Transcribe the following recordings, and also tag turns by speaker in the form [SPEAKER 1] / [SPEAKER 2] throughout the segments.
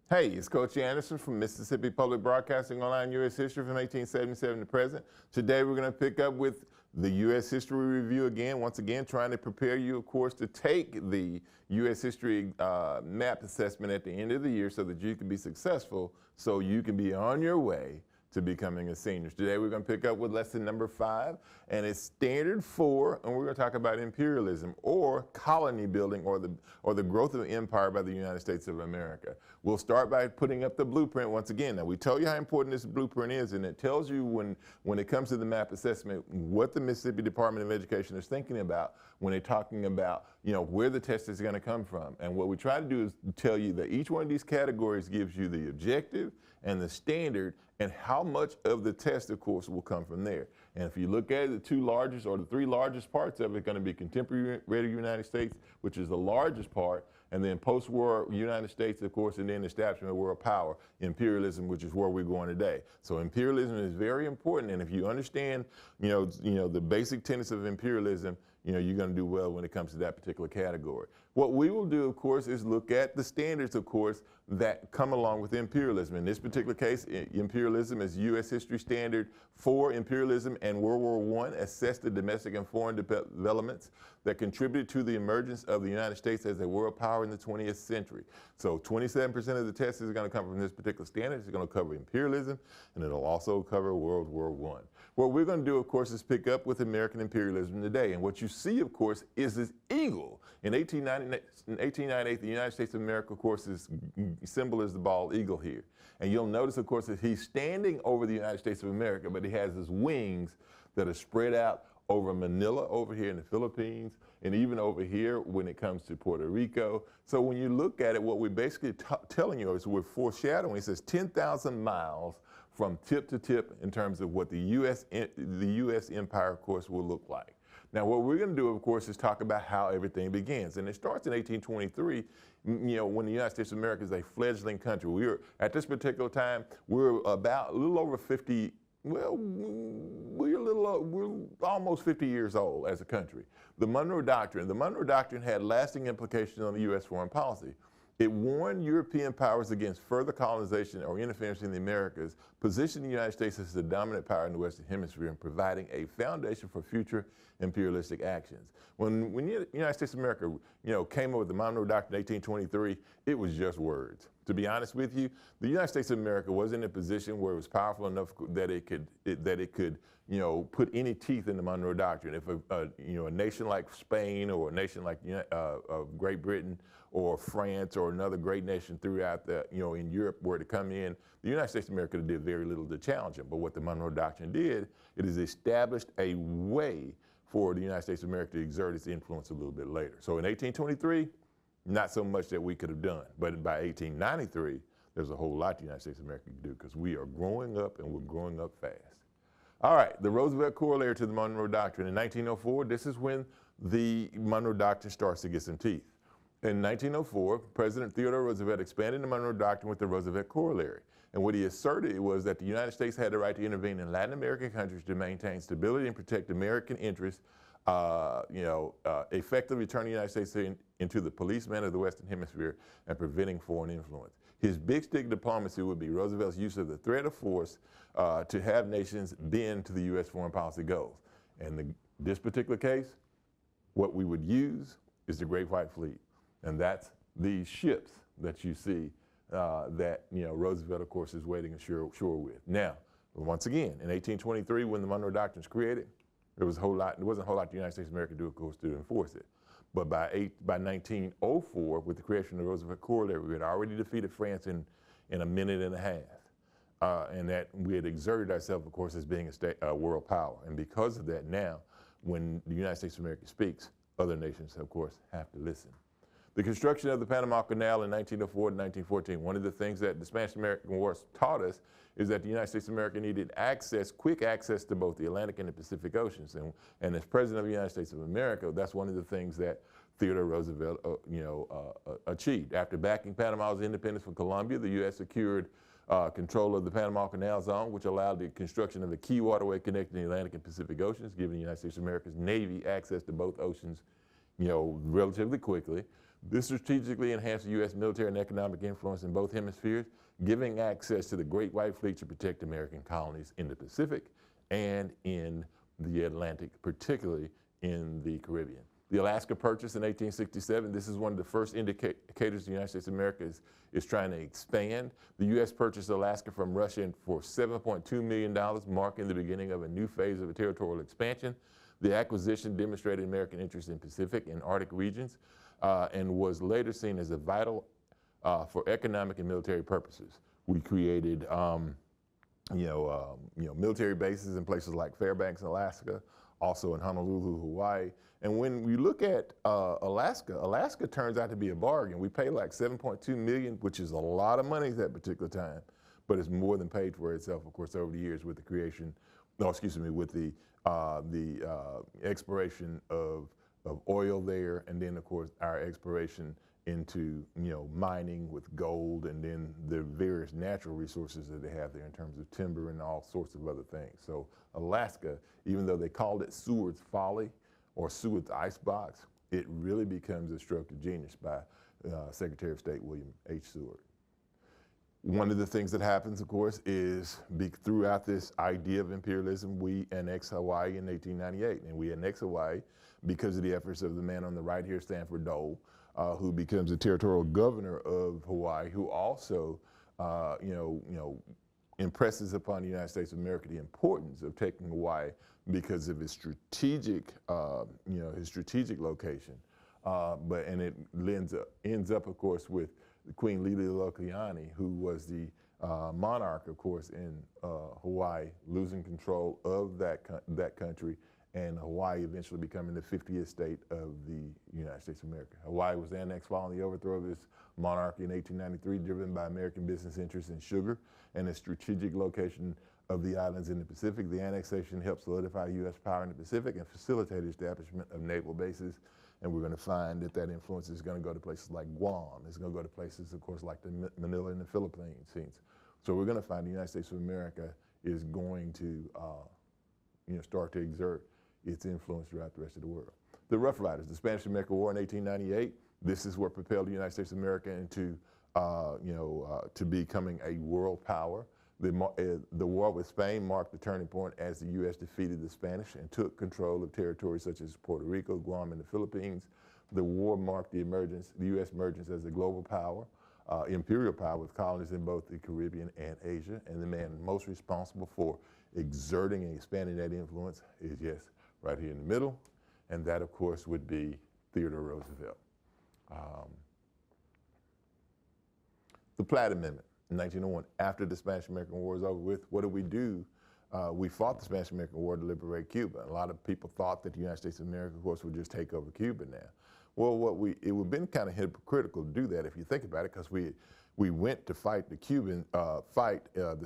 [SPEAKER 1] Hey, it's Coach Anderson from Mississippi Public Broadcasting Online U.S. History from 1877 to present. Today we're going to pick up with the U.S. History Review again, once again trying to prepare you, of course, to take the U.S. History map assessment at the end of the year so that you can be successful, so you can be on your way to becoming a senior. Today we're going to pick up with lesson number 5, and it's standard 4, and we're going to talk about imperialism or colony building or the growth of empire by the United States of America. We'll start by putting up the blueprint once again. Now we tell you how important this blueprint is, and it tells you when it comes to the map assessment what the Mississippi Department of Education is thinking about when they're talking about where the test is going to come from. And what we try to do is tell you that each one of these categories gives you the objective and the standard, and how much of the test, of course, will come from there. And if you look at it, the 2 largest or the 3 largest parts of it are going to be contemporary United States, which is the largest part, and then post-war United States, of course, and then establishment of world power, imperialism, which is where we're going today. So imperialism is very important, and if you understand, the basic tenets of imperialism, you're going to do well when it comes to that particular category. What we will do, of course, is look at the standards, of course, that come along with imperialism. In this particular case, imperialism is U.S. History Standard 4, Imperialism and World War I, assess the domestic and foreign developments that contributed to the emergence of the United States as a world power in the 20th century. So 27% of the test is going to come from this particular standard. It's going to cover imperialism, and it'll also cover World War I. What we're going to do, of course, is pick up with American imperialism today. And what you see, of course, is this eagle. In 1898, the United States of America, of course, is symbol is the bald eagle here. And you'll notice, of course, that he's standing over the United States of America, but he has his wings that are spread out over Manila, over here in the Philippines, and even over here when it comes to Puerto Rico. So when you look at it, what we're basically telling you is we're foreshadowing. It says 10,000 miles from tip to tip in terms of what the U.S. empire, of course, will look like. Now, what we're going to do, of course, is talk about how everything begins. And it starts in 1823, when the United States of America is a fledgling country. At this particular time, we're about a little over 50, well, we're almost 50 years old as a country. The Monroe Doctrine had lasting implications on the U.S. foreign policy. It warned European powers against further colonization or interference in the Americas, positioning the United States as the dominant power in the Western Hemisphere and providing a foundation for future imperialistic actions. When the United States of America, came up with the Monroe Doctrine in 1823, it was just words. To be honest with you, the United States of America wasn't in a position where it was powerful enough that it could put any teeth in the Monroe Doctrine. If a nation like Spain or a nation like Great Britain or France or another great nation throughout in Europe were to come in, the United States of America did very little to challenge them. But what the Monroe Doctrine did, it has established a way for the United States of America to exert its influence a little bit later. So in 1823, not so much that we could have done. But by 1893, there's a whole lot the United States of America can do, because we are growing up, and we're growing up fast. All right, the Roosevelt corollary to the Monroe Doctrine. In 1904, this is when the Monroe Doctrine starts to get some teeth. In 1904, President Theodore Roosevelt expanded the Monroe Doctrine with the Roosevelt corollary. And what he asserted was that the United States had the right to intervene in Latin American countries to maintain stability and protect American interests, effectively turning the United States into the policeman of the Western Hemisphere and preventing foreign influence. His big stick diplomacy would be Roosevelt's use of the threat of force to have nations bend to the U.S. foreign policy goals. And in this particular case, what we would use is the Great White Fleet. And that's these ships that you see that Roosevelt, of course, is waiting ashore with. Now, once again, in 1823, when the Monroe Doctrine was created, there wasn't a whole lot the United States of America do, of course, to enforce it. But by 1904, with the creation of the Roosevelt corollary, we had already defeated France in a minute and a half. And that we had exerted ourselves, of course, as being a world power. And because of that, now, when the United States of America speaks, other nations, of course, have to listen. The construction of the Panama Canal in 1904 to 1914, one of the things that the Spanish-American Wars taught us is that the United States of America needed quick access to both the Atlantic and the Pacific Oceans. And as President of the United States of America, that's one of the things that Theodore Roosevelt achieved. After backing Panama's independence from Colombia, the U.S. secured control of the Panama Canal Zone, which allowed the construction of a key waterway connecting the Atlantic and Pacific Oceans, giving the United States of America's Navy access to both oceans relatively quickly. This strategically enhanced the U.S. military and economic influence in both hemispheres, giving access to the Great White Fleet to protect American colonies in the Pacific and in the Atlantic, particularly in the Caribbean. The Alaska Purchase in 1867, this is one of the first indicators the United States of America is trying to expand. The U.S. purchased Alaska from Russia for $7.2 million, marking the beginning of a new phase of a territorial expansion. The acquisition demonstrated American interest in Pacific and Arctic regions and was later seen as a vital for economic and military purposes. We created military bases in places like Fairbanks, Alaska, also in Honolulu, Hawaii. And when we look at Alaska, Alaska turns out to be a bargain. We pay like $7.2 million, which is a lot of money at that particular time, but it's more than paid for itself, of course, over the years with the creation, with the exploration of oil there, and then of course our exploration into mining with gold, and then the various natural resources that they have there in terms of timber and all sorts of other things. So Alaska, even though they called it Seward's Folly or Seward's Icebox, it really becomes a stroke of genius by Secretary of State William H. Seward. One of the things that happens, of course, is throughout this idea of imperialism, we annex Hawaii in 1898, and we annex Hawaii because of the efforts of the man on the right here, Stanford Dole, who becomes the territorial governor of Hawaii, who also, impresses upon the United States of America the importance of taking Hawaii because of his strategic, location. And it ends up, of course, with Queen Liliuokalani, who was the monarch, of course, in Hawaii, losing control of that country, and Hawaii eventually becoming the 50th state of the United States of America. Hawaii was annexed following the overthrow of its monarchy in 1893, driven by American business interests in sugar and the strategic location of the islands in the Pacific. The annexation helped solidify U.S. power in the Pacific and facilitate the establishment of naval bases. And we're going to find that that influence is going to go to places like Guam. It's going to go to places, of course, like Manila and the Philippines. So we're going to find the United States of America is going to start to exert its influence throughout the rest of the world. The Rough Riders, the Spanish-American War in 1898, this is what propelled the United States of America into, to becoming a world power. The war with Spain marked the turning point as the U.S. defeated the Spanish and took control of territories such as Puerto Rico, Guam, and the Philippines. The war marked the U.S. emergence as a global power, imperial power with colonies in both the Caribbean and Asia. And the man most responsible for exerting and expanding that influence is, yes, right here in the middle. And that, of course, would be Theodore Roosevelt. The Platt Amendment. In 1901, after the Spanish-American War was over with, what did we do? We fought the Spanish-American War to liberate Cuba. A lot of people thought that the United States of America, of course, would just take over Cuba now. Well, it would have been kind of hypocritical to do that if you think about it, because we went to fight the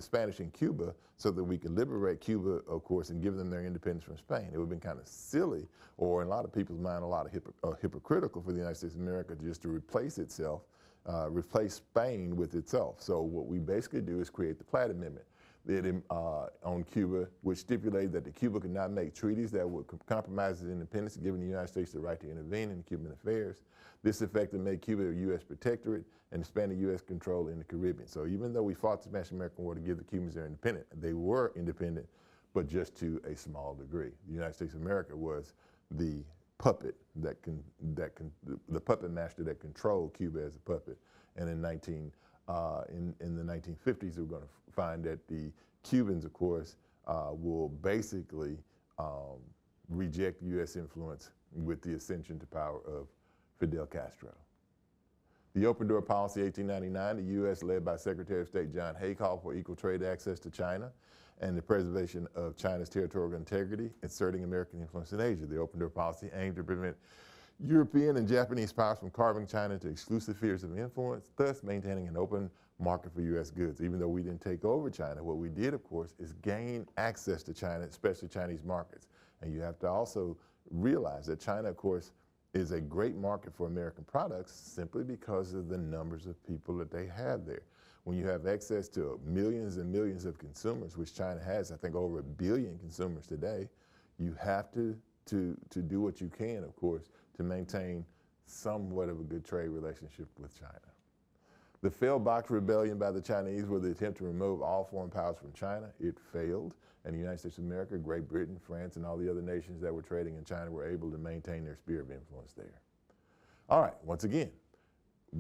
[SPEAKER 1] Spanish in Cuba so that we could liberate Cuba, of course, and give them their independence from Spain. It would have been kind of silly, or in a lot of people's mind, a lot of hypocritical for the United States of America just to replace itself. Replace Spain with itself. So what we basically do is create the Platt Amendment on Cuba, which stipulated that Cuba could not make treaties that would compromise its independence, giving the United States the right to intervene in Cuban affairs. This effectively made Cuba a U.S. protectorate and expanded U.S. control in the Caribbean. So even though we fought the Spanish-American War to give the Cubans their independence, they were independent, but just to a small degree. The United States of America was the puppet the puppet master that controlled Cuba as a puppet. And in the 1950s, we're going to find that the Cubans, of course, will basically reject U.S. influence with the ascension to power of Fidel Castro. The Open Door Policy, 1899, the U.S., led by Secretary of State John Hay, called for equal trade access to China and the preservation of China's territorial integrity, inserting American influence in Asia. The Open Door Policy aimed to prevent European and Japanese powers from carving China into exclusive spheres of influence, thus maintaining an open market for U.S. goods. Even though we didn't take over China, what we did, of course, is gain access to China, especially Chinese markets. And you have to also realize that China, of course, is a great market for American products simply because of the numbers of people that they have there. When you have access to millions and millions of consumers, which China has, I think, over 1 billion consumers today, you have to do what you can, of course, to maintain somewhat of a good trade relationship with China. The failed Boxer Rebellion by the Chinese was the attempt to remove all foreign powers from China. It failed, and the United States of America, Great Britain, France, and all the other nations that were trading in China were able to maintain their sphere of influence there. All right, once again,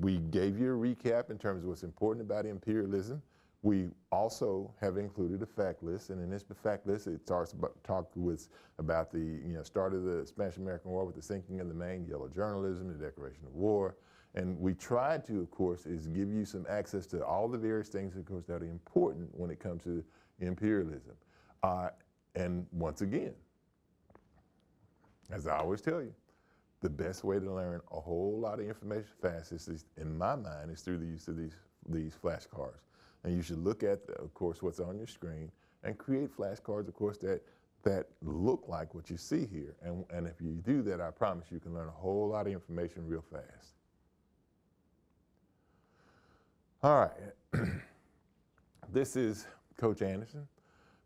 [SPEAKER 1] we gave you a recap in terms of what's important about imperialism. We also have included a fact list, and in this fact list, it talks about the start of the Spanish-American War with the sinking of the Maine, yellow journalism, the declaration of war, and we tried to, of course, is give you some access to all the various things, of course, that are important when it comes to imperialism. And once again, as I always tell you, the best way to learn a whole lot of information fast is, in my mind, is through the use of these flashcards. And you should look at, of course, what's on your screen and create flashcards, of course, that look like what you see here. And if you do that, I promise you can learn a whole lot of information real fast. All right. This is Coach Anderson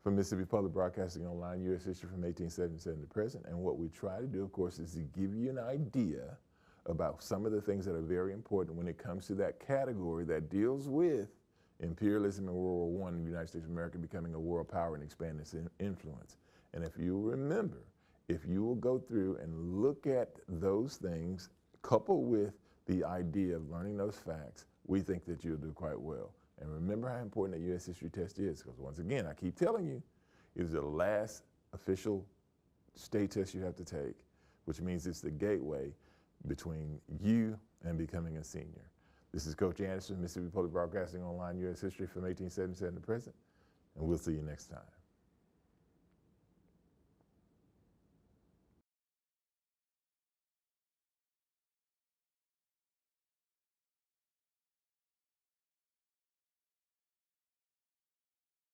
[SPEAKER 1] from Mississippi Public Broadcasting Online, U.S. History from 1877 to present. And what we try to do, of course, is to give you an idea about some of the things that are very important when it comes to that category that deals with imperialism in World War I and the United States of America becoming a world power and expanding its influence. And if you remember, if you will go through and look at those things, coupled with the idea of learning those facts, we think that you'll do quite well. And remember how important the U.S. history test is, because once again, I keep telling you, it is the last official state test you have to take, which means it's the gateway between you and becoming a senior. This is Coach Anderson, Mississippi Public Broadcasting Online, U.S. History from 1877 to present, and we'll see you next time.